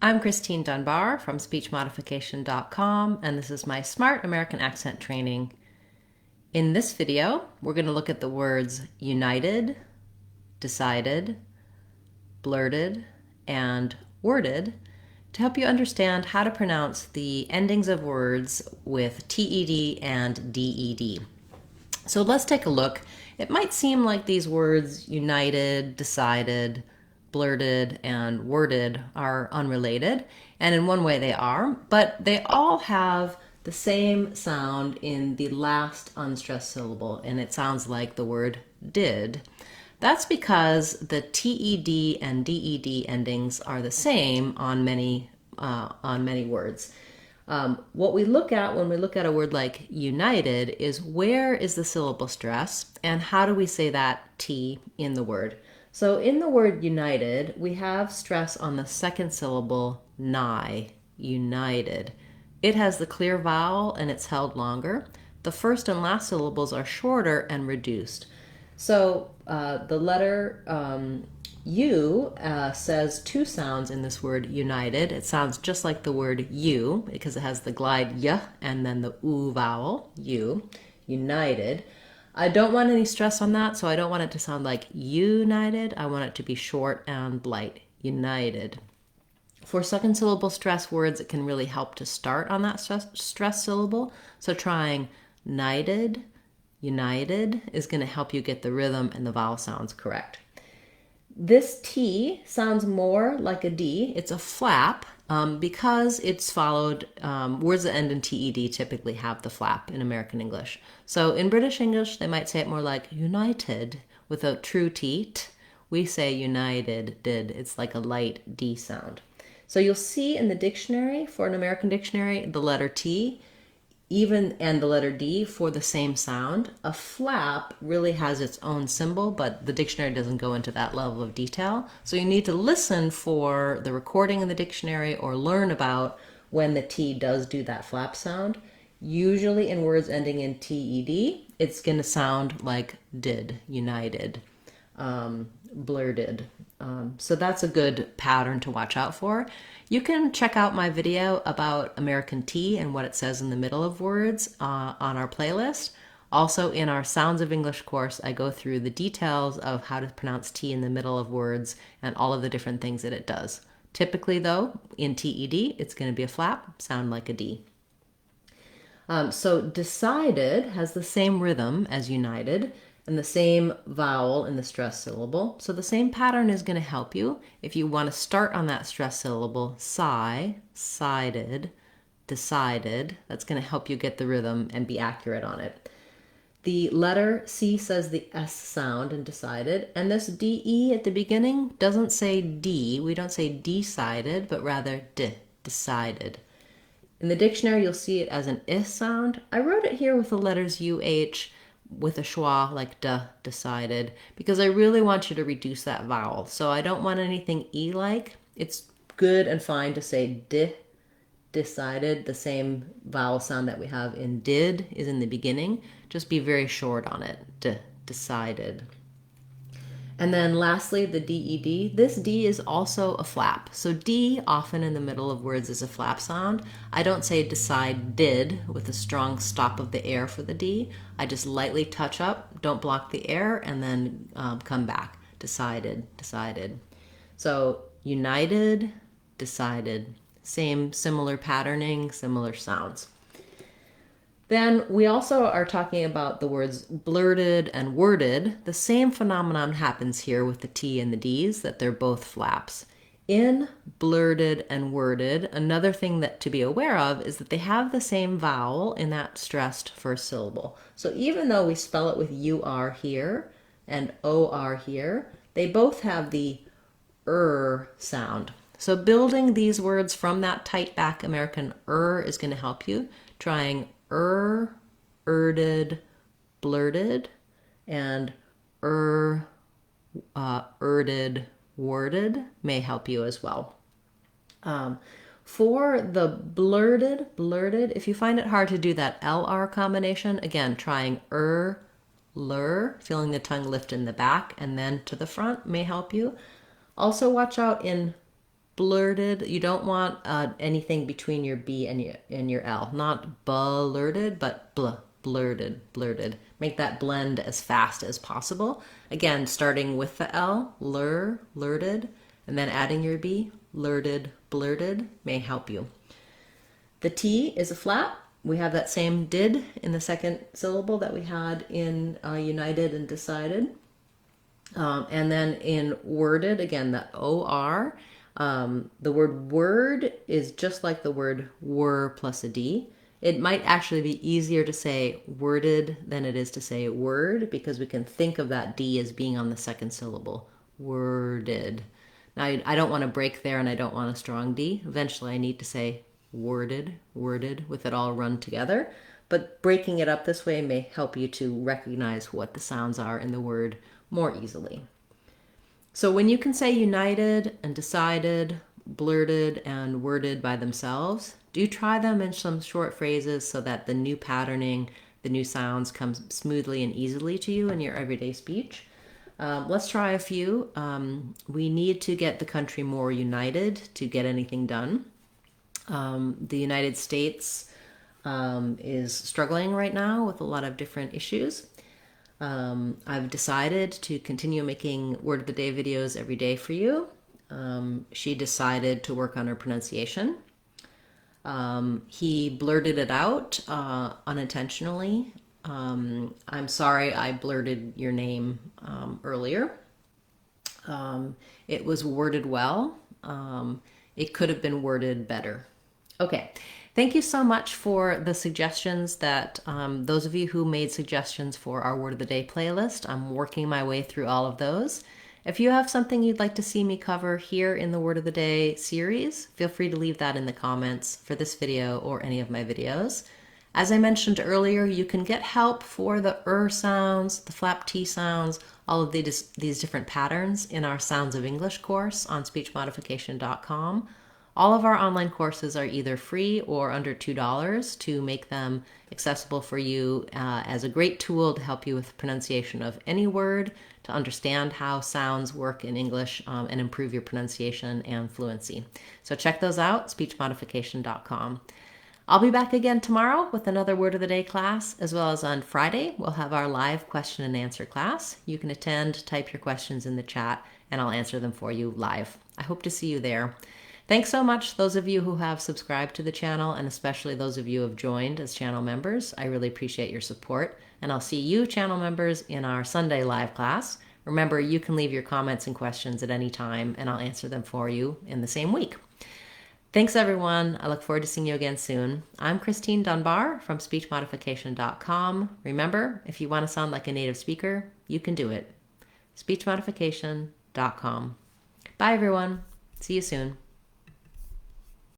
I'm Christine Dunbar from speechmodification.com, and this is my Smart American Accent training. In this video, we're going to look at the words united, decided, blurted, and worded to help you understand how to pronounce the endings of words with TED and DED. So let's take a look. It might seem like these words united, decided, blurted, and worded are unrelated, and in one way they are, but they all have the same sound in the last unstressed syllable, and it sounds like the word did. That's because the TED and DED endings are the same on many words. What we look at when we look at a word like united is where is the syllable stress and how do we say that T in the word. So in the word united, we have stress on the second syllable, nigh, united. It has the clear vowel and it's held longer. The first and last syllables are shorter and reduced. So the letter U says two sounds in this word united. It sounds just like the word you because it has the glide y and then the oo vowel, you, united. I don't want any stress on that, so I don't want it to sound like united. I want it to be short and light, united. For second syllable stress words, it can really help to start on that stress syllable. So trying nighted, united is going to help you get the rhythm and the vowel sounds correct. This T sounds more like a D. It's a flap because it's followed, words that end in TED typically have the flap in American English. So in British English, they might say it more like united with a true T. We say united, did. It's like a light D sound. So you'll see in the dictionary, for an American dictionary, the letter T and the letter D for the same sound. A flap really has its own symbol, but the dictionary doesn't go into that level of detail. So you need to listen for the recording in the dictionary or learn about when the T does do that flap sound. Usually in words ending in TED, it's going to sound like did, united, blurted. So that's a good pattern to watch out for. You can check out my video about American T and what it says in the middle of words on our playlist. Also in our Sounds of English course, I go through the details of how to pronounce T in the middle of words and all of the different things that it does. Typically though, in TED, it's going to be a flap, sound like a D. So decided has the same rhythm as united and the same vowel in the stress syllable. So the same pattern is going to help you. If you want to start on that stress syllable, sigh, sided, decided, that's going to help you get the rhythm and be accurate on it. The letter C says the S sound in decided, and this DE at the beginning doesn't say D. We don't say decided, but rather decided. In the dictionary, you'll see it as an I sound. I wrote it here with the letters UH with a schwa like decided, because I really want you to reduce that vowel. So I don't want anything E-like. It's good and fine to say decided. The same vowel sound that we have in did is in the beginning. Just be very short on it, decided. And then lastly, the DED. This D is also a flap. So D often in the middle of words is a flap sound. I don't say decide did with a strong stop of the air for the D. I just lightly touch up, don't block the air, and then come back. Decided, decided. So united, decided. Same similar patterning, similar sounds. Then we also are talking about the words blurted and worded. The same phenomenon happens here with the T and the D's, that they're both flaps. In blurted and worded, another thing that to be aware of is that they have the same vowel in that stressed first syllable. So even though we spell it with UR here and OR here, they both have the sound. So building these words from that tight back American is going to help you. Trying erded, blurted, and erded, worded may help you as well. For the blurted, if you find it hard to do that LR combination, again, trying lur, feeling the tongue lift in the back and then to the front may help you. Also watch out in blurted. You don't want anything between your B and your L. Not blurted, but blurted, blurted. Make that blend as fast as possible. Again, starting with the L, lurted, and then adding your B, lurted, blurted, may help you. The T is a flap. We have that same did in the second syllable that we had in united and decided. And then in worded, again, the OR, the word word is just like the word were plus a D. It might actually be easier to say worded than it is to say word, because we can think of that D as being on the second syllable. Worded. Now, I don't want to break there, and I don't want a strong D. Eventually, I need to say worded, worded, with it all run together. But breaking it up this way may help you to recognize what the sounds are in the word more easily. So when you can say united and decided, blurted and worded by themselves, do try them in some short phrases so that the new patterning, the new sounds come smoothly and easily to you in your everyday speech. Let's try a few. We need to get the country more united to get anything done. The United States is struggling right now with a lot of different issues. I've decided to continue making Word of the Day videos every day for you. She decided to work on her pronunciation. He blurted it out unintentionally. I'm sorry I blurted your name earlier. It was worded well. It could have been worded better. Okay, thank you so much for the suggestions that those of you who made suggestions for our Word of the Day playlist. I'm working my way through all of those. If you have something you'd like to see me cover here in the Word of the Day series, feel free to leave that in the comments for this video or any of my videos. As I mentioned earlier, you can get help for the sounds, the flap T sounds, all of these different patterns in our Sounds of English course on speechmodification.com. All of our online courses are either free or under $2 to make them accessible for you as a great tool to help you with pronunciation of any word, to understand how sounds work in English, and improve your pronunciation and fluency. So check those out, speechmodification.com. I'll be back again tomorrow with another Word of the Day class, as well as on Friday, we'll have our live question and answer class. You can attend, type your questions in the chat, and I'll answer them for you live. I hope to see you there. Thanks so much, those of you who have subscribed to the channel, and especially those of you who have joined as channel members. I really appreciate your support, and I'll see you, channel members, in our Sunday live class. Remember, you can leave your comments and questions at any time, and I'll answer them for you in the same week. Thanks, everyone. I look forward to seeing you again soon. I'm Christine Dunbar from speechmodification.com. Remember, if you want to sound like a native speaker, you can do it. speechmodification.com. Bye, everyone. See you soon.